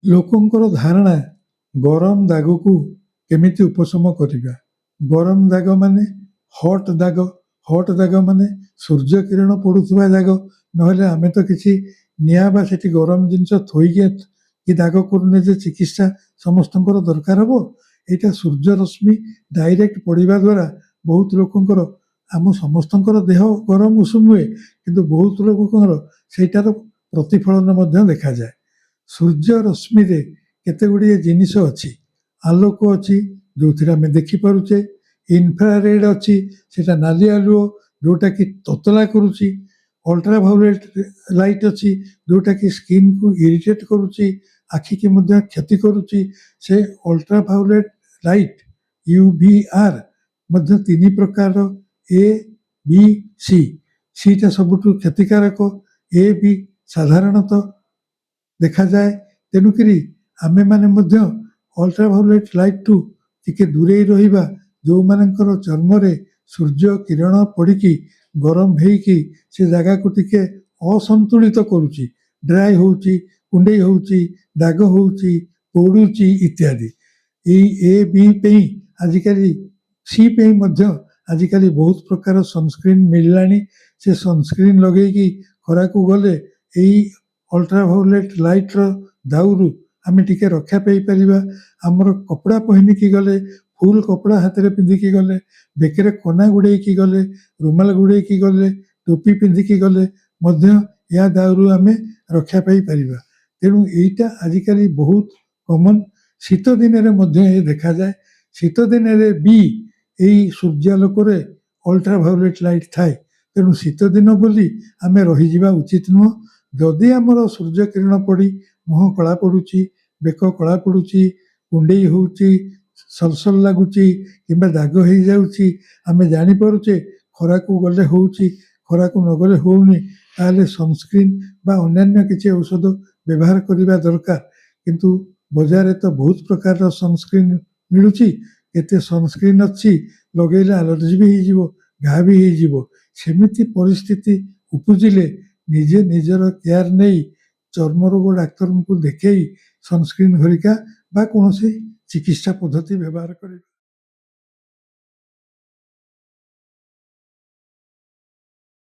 ଲୋକଙ୍କର ଧାରଣା ଗରମ ଦାଗକୁ କେମିତି ଉପଶମ କରିବା। ଗରମ ଦାଗ ମାନେ ହଟ୍ ଦାଗ, ହଟ୍ ଦାଗ ମାନେ ସୂର୍ଯ୍ୟ କିରଣ ପଡ଼ୁଥିବା ଦାଗ। ନହେଲେ ଆମେ ତ କିଛି ନିଆଁ ବା ସେଠି ଗରମ ଜିନିଷ ଥୋଇକି କି ଦାଗ କରୁନେ ଯେ ଚିକିତ୍ସା ସମସ୍ତଙ୍କର ଦରକାର ହବ। ଏଇଟା ସୂର୍ଯ୍ୟ ରଶ୍ମି ଡାଇରେକ୍ଟ ପଡ଼ିବା ଦ୍ୱାରା ବହୁତ ଲୋକଙ୍କର, ଆମ ସମସ୍ତଙ୍କର ଦେହ ଗରମ ଉଷୁମ ହୁଏ, କିନ୍ତୁ ବହୁତ ଲୋକଙ୍କର ସେଇଟାର ପ୍ରତିଫଳନ ମଧ୍ୟ ଦେଖାଯାଏ। ସୂର୍ଯ୍ୟ ରଶ୍ମିରେ କେତେ ଗୁଡ଼ିଏ ଜିନିଷ ଅଛି। ଆଲୋକ ଅଛି ଯେଉଁଥିରେ ଆମେ ଦେଖିପାରୁଛେ, ଇନଫ୍ରାରେଡ୍ ଅଛି, ସେଇଟା ନାଲି ଆଲୁଅ ଯେଉଁଟାକି ତତଲା କରୁଛି, ଅଲ୍ଟ୍ରାଭାয়োଲେଟ୍ ଲାଇଟ୍ ଅଛି ଯେଉଁଟାକି ସ୍କିନ୍କୁ ଇରିଟେଟ୍ କରୁଛି, ଆଖିକି ମଧ୍ୟ କ୍ଷତି କରୁଛି। ସେ ଅଲ୍ଟ୍ରାଭାয়োଲେଟ୍ ଲାଇଟ୍ UVR ମଧ୍ୟ 3 ପ୍ରକାର, A, B, C। ସିଟା ସବୁଠୁ କ୍ଷତିକାରକ, A, B ସାଧାରଣତଃ ଦେଖାଯାଏ। ତେଣୁକରି ଆମେମାନେ ମଧ୍ୟ ଅଲ୍ଟ୍ରାଭାয়োଲେଟ୍ ଲାଇଟ୍ଠୁ ଟିକେ ଦୂରେଇ ରହିବା। ଯେଉଁମାନଙ୍କର ଚର୍ମରେ ସୂର୍ଯ୍ୟ କିରଣ ପଡ଼ିକି ଗରମ ହେଇକି ସେ ଜାଗାକୁ ଟିକେ ଅସନ୍ତୁଳିତ କରୁଛି, ଡ୍ରାଏ ହେଉଛି, କୁଣ୍ଡେଇ ହେଉଛି, ଦାଗ ହେଉଛି, ପୋଡ଼ୁଛି ଇତ୍ୟାଦି। ଏଇ A, B ପାଇଁ ଆଜିକାଲି, C ପାଇଁ ମଧ୍ୟ ଆଜିକାଲି ବହୁତ ପ୍ରକାର ସନସ୍କ୍ରିନ୍ ମିଳିଲାଣି। ସେ ସନସ୍କ୍ରିନ୍ ଲଗେଇକି ଖରାକୁ ଗଲେ ଏଇ ଅଲ୍ଟ୍ରାଭାয়োଲେଟ୍ ଲାଇଟ୍ର ଦାଉରୁ ଆମେ ଟିକେ ରକ୍ଷା ପାଇପାରିବା। ଆମର କପଡ଼ା ପହନିକି ଗଲେ, ଫୁଲ୍ କପଡ଼ା ହାତରେ ପିନ୍ଧିକି ଗଲେ, ବେକରେ କନା ଗୁଡ଼େଇକି ଗଲେ, ରୁମାଲ ଗୁଡ଼େଇକି ଗଲେ, ଟୋପି ପିନ୍ଧିକି ଗଲେ ମଧ୍ୟ ଏହା ଦାଉରୁ ଆମେ ରକ୍ଷା ପାଇପାରିବା। ତେଣୁ ଏଇଟା ଆଜିକାଲି ବହୁତ କମନ୍। ଶୀତ ଦିନରେ ମଧ୍ୟ ଏ ଦେଖାଯାଏ। ଶୀତ ଦିନରେ ବି ଏଇ ସୂର୍ଯ୍ୟାଲୋକରେ ଅଲ୍ଟ୍ରାଭାয়োଲେଟ୍ ଲାଇଟ୍ ଥାଏ। ତେଣୁ ଶୀତ ଦିନ ବୋଲି ଆମେ ରହିଯିବା ଉଚିତ ନୁହଁ। ଯଦି ଆମର ସୂର୍ଯ୍ୟ କିରଣ ପଡ଼ି ମୁହଁ କଳା ପଡ଼ୁଛି, ବେକ କଳା ପଡ଼ୁଛି, କୁଣ୍ଡେଇ ହେଉଛି, ସଲସଲ ଲାଗୁଛି କିମ୍ବା ଦାଗ ହେଇଯାଉଛି, ଆମେ ଜାଣିପାରୁଛେ ଖରାକୁ ଗଲେ ହେଉଛି, ଖରାକୁ ନଗଲେ ହେଉନି, ତାହେଲେ ସନସ୍କ୍ରିନ୍ ବା ଅନ୍ୟାନ୍ୟ କିଛି ଔଷଧ ବ୍ୟବହାର କରିବା ଦରକାର। କିନ୍ତୁ ବଜାରରେ ତ ବହୁତ ପ୍ରକାରର ସନସ୍କ୍ରିନ୍ ମିଳୁଛି। କେତେ ସନସ୍କ୍ରିନ୍ ଅଛି, ଲଗେଇଲେ ଆଲର୍ଜି ବି ହେଇଯିବ, ଘା ବି ହେଇଯିବ। ସେମିତି ପରିସ୍ଥିତି ଉପୁଜିଲେ ନିଜେ ନିଜର କେୟାର ନେଇ ଚର୍ମରୋଗ ଡାକ୍ତରଙ୍କୁ ଦେଖେଇ ସନସ୍କ୍ରିନ୍ ଘରିକା ବା କୌଣସି ଚିକିତ୍ସା ପଦ୍ଧତି ବ୍ୟବହାର କରିବେ।